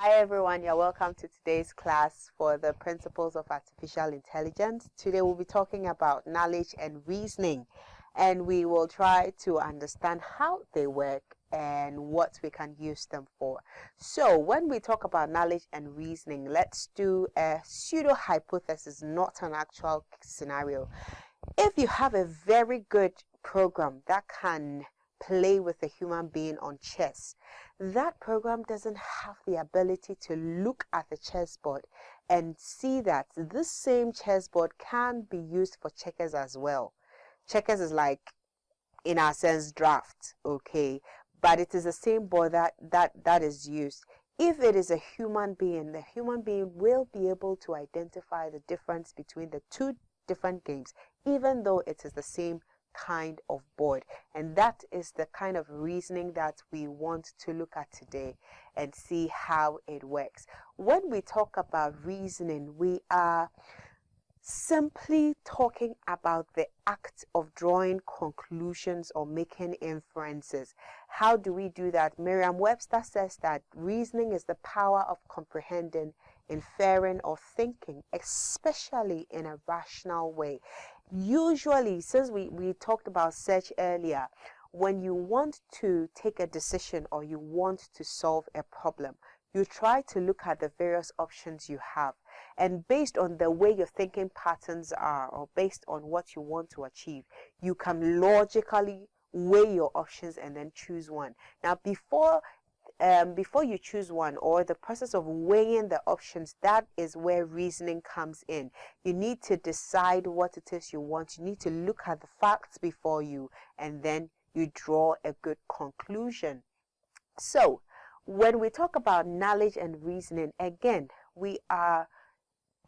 Hi everyone, you're welcome to today's class for the Principles of Artificial Intelligence. Today we'll be talking about knowledge and reasoning, and we will try to understand how they work and what we can use them for. So when we talk about knowledge and reasoning, let's do a pseudo-hypothesis, not an actual scenario. If you have a very good program that can play with a human being on chess, that program doesn't have the ability to look at the chessboard and see that this same chessboard can be used for checkers as well. Checkers is like, in our sense, draft, okay? But it is the same board that is used. If it is a human being, the human being will be able to identify the difference between the two different games, even though it is the same kind of board. And that is the kind of reasoning that we want to look at today and see how it works. When we talk about reasoning, we are simply talking about the act of drawing conclusions or making inferences. How do we do that? Merriam-Webster says that reasoning is the power of comprehending, inferring, or thinking, especially in a rational way. Usually, since we talked about search earlier, when you want to take a decision or you want to solve a problem, you try to look at the various options you have. And based on the way your thinking patterns are, or based on what you want to achieve, you can logically weigh your options and then choose one. Now, before you choose one, or the process of weighing the options, that is where reasoning comes in. You need to decide what it is you want. You need to look at the facts before you, and then you draw a good conclusion. So, when we talk about knowledge and reasoning, again, we are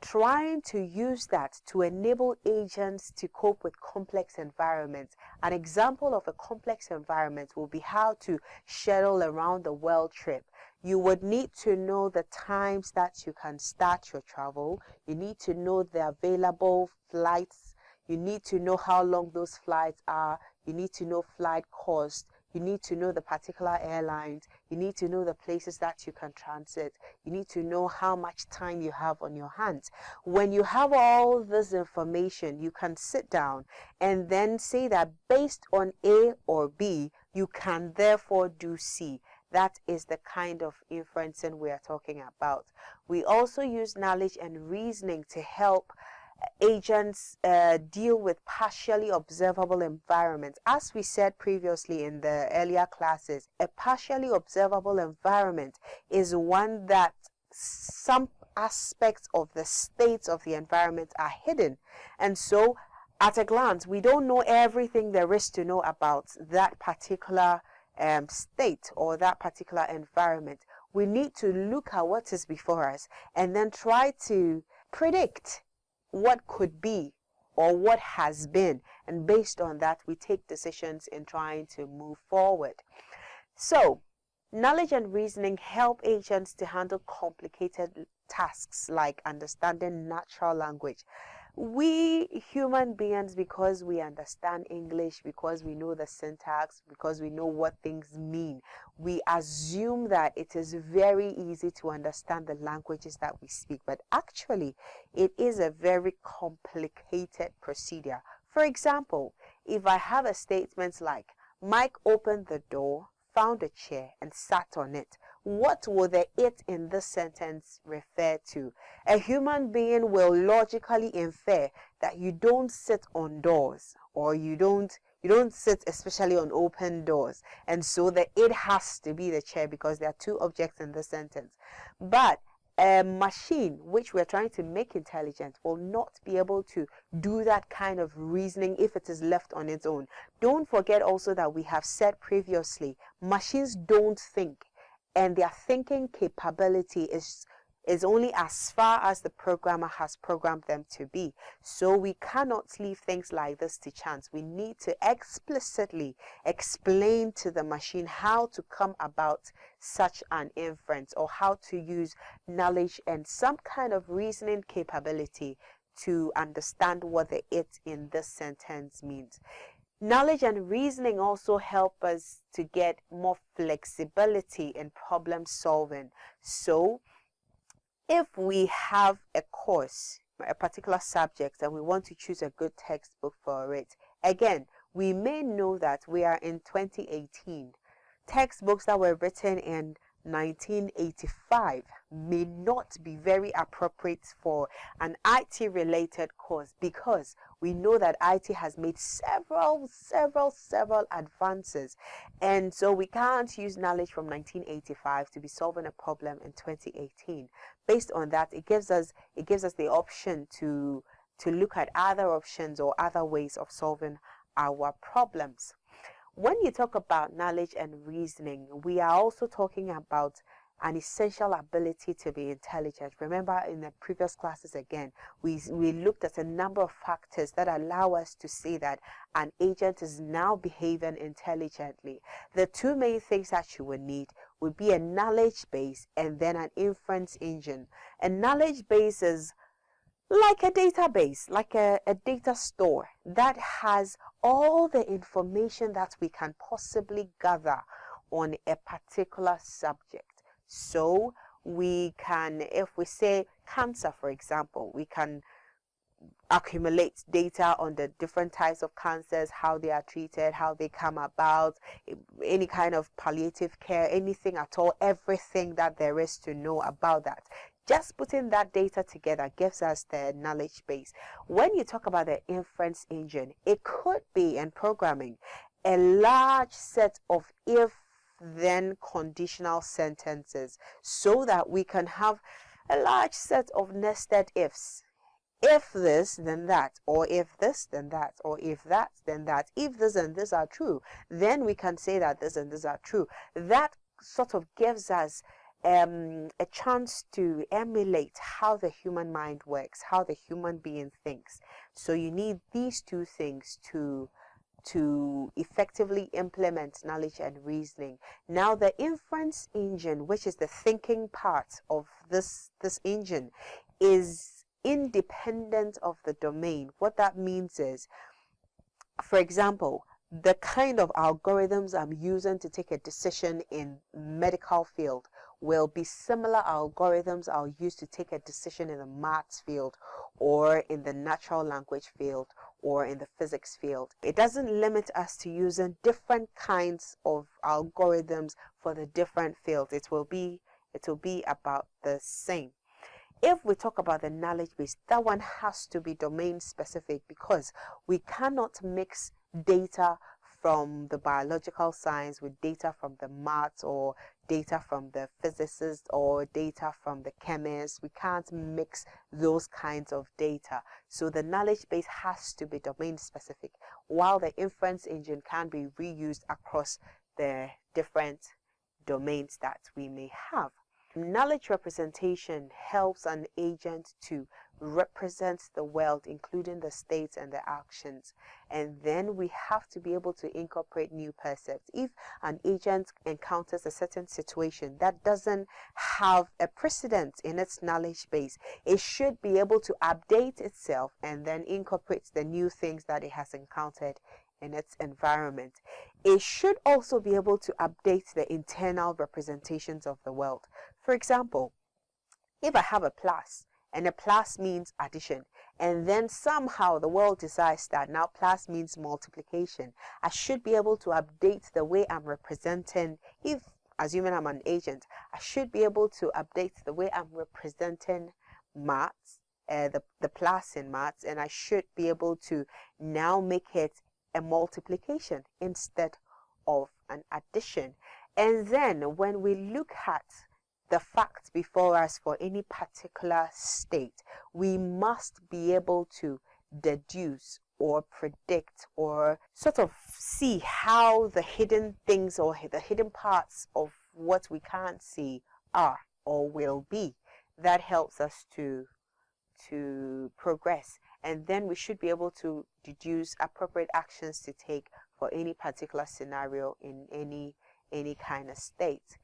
trying to use that to enable agents to cope with complex environments. An example of a complex environment will be how to schedule around the world trip. You would need to know the times that you can start your travel. You need to know the available flights. You need to know how long those flights are. You need to know flight cost. You need to know the particular airlines. You need to know the places that you can transit. You need to know how much time you have on your hands. When you have all this information, you can sit down and then say that based on A or B, you can therefore do C. That is the kind of inferencing we are talking about. We also use knowledge and reasoning to help agents deal with partially observable environments. As we said previously in the earlier classes, a partially observable environment is one that some aspects of the states of the environment are hidden. And so, at a glance, we don't know everything there is to know about that particular state or that particular environment. We need to look at what is before us and then try to predict what could be or what has been, and based on that we take decisions in trying to move forward. So knowledge and reasoning help agents to handle complicated tasks like understanding natural language. We human beings, because we understand English, because we know the syntax, because we know what things mean, we assume that it is very easy to understand the languages that we speak. But actually, it is a very complicated procedure. For example, if I have a statement like, Mike opened the door, found a chair, and sat on it, what will the it in this sentence refer to? A human being will logically infer that you don't sit on doors, or you don't sit especially on open doors, and so the it has to be the chair because there are two objects in this sentence. But a machine which we're trying to make intelligent will not be able to do that kind of reasoning if it is left on its own. Don't forget also that we have said previously, machines don't think, and their thinking capability is only as far as the programmer has programmed them to be. So we cannot leave things like this to chance. We need to explicitly explain to the machine how to come about such an inference, or how to use knowledge and some kind of reasoning capability to understand what the it in this sentence means. Knowledge and reasoning also help us to get more flexibility in problem solving. So if we have a course, a particular subject, and we want to choose a good textbook for it, again, we may know that we are in 2018. Textbooks that were written in 1985 may not be very appropriate for an IT related course, because we know that IT has made several advances, and so we can't use knowledge from 1985 to be solving a problem in 2018. Based on that, it gives us the option to look at other options or other ways of solving our problems. When you talk about knowledge and reasoning, we are also talking about an essential ability to be intelligent. Remember, in the previous classes again, we looked at a number of factors that allow us to see that an agent is now behaving intelligently. The two main things that you would need would be a knowledge base and then an inference engine. A knowledge base is like a database, like a data store that has all the information that we can possibly gather on a particular subject. So we can, if we say cancer, for example, we can accumulate data on the different types of cancers, how they are treated, how they come about, any kind of palliative care, anything at all, everything that there is to know about that. Just putting that data together gives us the knowledge base. When you talk about the inference engine, it could be in programming a large set of if-then conditional sentences, so that we can have a large set of nested ifs. If this, then that, or if this, then that, or if that, then that. If this and this are true, then we can say that this and this are true. That sort of gives us a chance to emulate how the human mind works, how the human being thinks. So you need these two things to effectively implement knowledge and reasoning. Now, the inference engine, which is the thinking part of this engine, is independent of the domain. What that means is, for example, the kind of algorithms I'm using to take a decision in medical field will be similar algorithms I'll use to take a decision in the maths field, or in the natural language field, or in the physics field. It doesn't limit us to using different kinds of algorithms for the different fields. It will be about the same. If we talk about the knowledge base, that one has to be domain specific, because we cannot mix data from the biological science with data from the maths, or data from the physicist, or data from the chemist. We can't mix those kinds of data. So the knowledge base has to be domain specific, while the inference engine can be reused across the different domains that we may have. Knowledge representation helps an agent to represent the world, including the states and the actions. And then we have to be able to incorporate new percepts. If an agent encounters a certain situation that doesn't have a precedent in its knowledge base, it should be able to update itself and then incorporate the new things that it has encountered in its environment. It should also be able to update the internal representations of the world. For example, if I have a plus, and a plus means addition, and then somehow the world decides that now plus means multiplication, I should be able to update the way I'm representing. If, assuming I'm an agent, I should be able to update the way I'm representing maths, the plus in maths, and I should be able to now make it a multiplication instead of an addition. And then when we look at the facts before us for any particular state, we must be able to deduce or predict or sort of see how the hidden things or the hidden parts of what we can't see are or will be. That helps us to progress. And then we should be able to deduce appropriate actions to take for any particular scenario in any kind of state.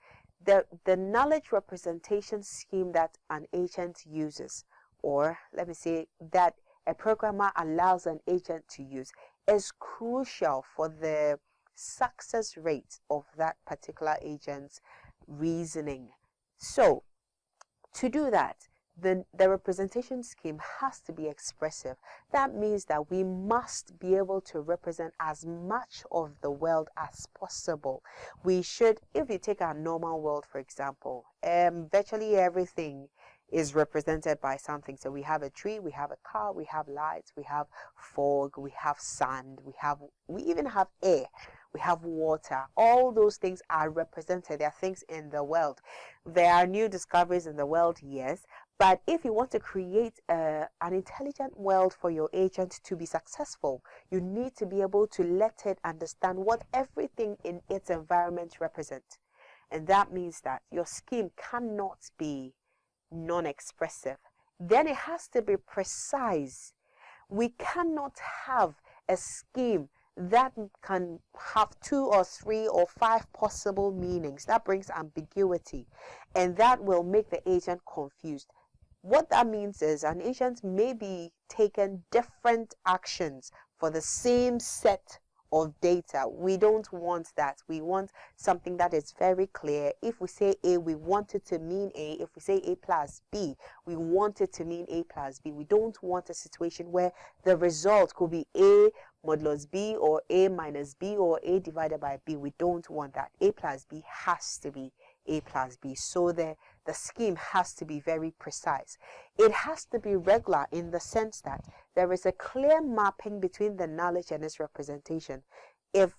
The knowledge representation scheme that an agent uses, or let me say that a programmer allows an agent to use is crucial for the success rate of that particular agent's reasoning. So, to do that, the representation scheme has to be expressive. That means that we must be able to represent as much of the world as possible. We should, if you take our normal world, for example, virtually everything is represented by something. So we have a tree, we have a car, we have lights, we have fog, we have sand, we even have air, we have water. All those things are represented. There are things in the world. There are new discoveries in the world, yes. But if you want to create an intelligent world for your agent to be successful, you need to be able to let it understand what everything in its environment represents. And that means that your scheme cannot be non-expressive. Then it has to be precise. We cannot have a scheme that can have 2 or 3 or 5 possible meanings. That brings ambiguity, and that will make the agent confused. What that means is an agent may be taking different actions for the same set of data. We don't want that. We want something that is very clear. If we say A, we want it to mean A. If we say A plus B, we want it to mean A plus B. We don't want a situation where the result could be A modulus B or A minus B or A divided by B. We don't want that. A plus B has to be A plus B. So the scheme has to be very precise. It has to be regular in the sense that there is a clear mapping between the knowledge and its representation. If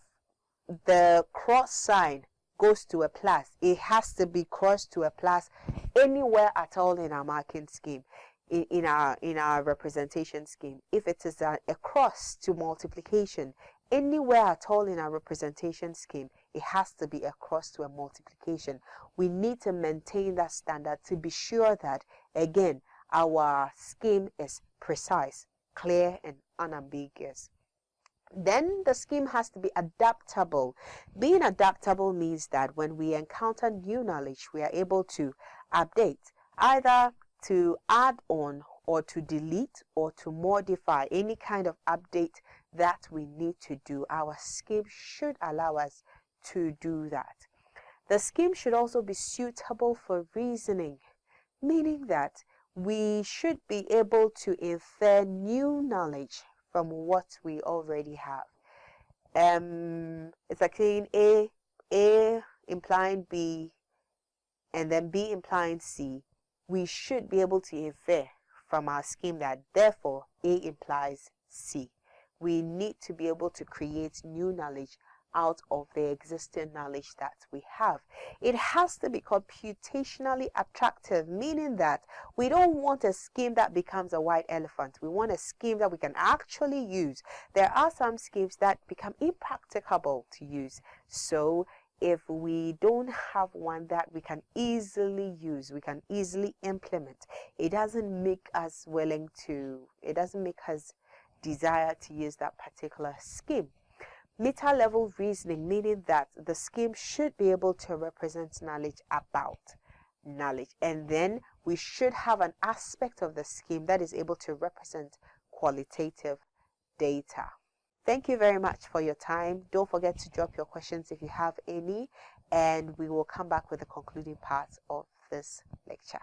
the cross sign goes to a plus, it has to be crossed to a plus anywhere at all in our marking scheme, in our representation scheme. If it is a cross to multiplication, anywhere at all in our representation scheme, it has to be a cross to a multiplication. We need to maintain that standard to be sure that, again, our scheme is precise, clear, and unambiguous. Then the scheme has to be adaptable. Being adaptable means that when we encounter new knowledge, we are able to update, either to add on or to delete or to modify any kind of update that we need to do. Our scheme should allow us to do that. The scheme should also be suitable for reasoning, meaning that we should be able to infer new knowledge from what we already have. It's like saying A implying B and then B implying C. We should be able to infer from our scheme that therefore A implies C. We need to be able to create new knowledge out of the existing knowledge that we have. It has to be computationally attractive, meaning that we don't want a scheme that becomes a white elephant. We want a scheme that we can actually use. There are some schemes that become impracticable to use. So if we don't have one that we can easily use, we can easily implement, it doesn't make us desire to use that particular scheme. Meta-level reasoning, meaning that the scheme should be able to represent knowledge about knowledge, and then we should have an aspect of the scheme that is able to represent qualitative data. Thank you very much for your time. Don't forget to drop your questions if you have any, and we will come back with the concluding part of this lecture.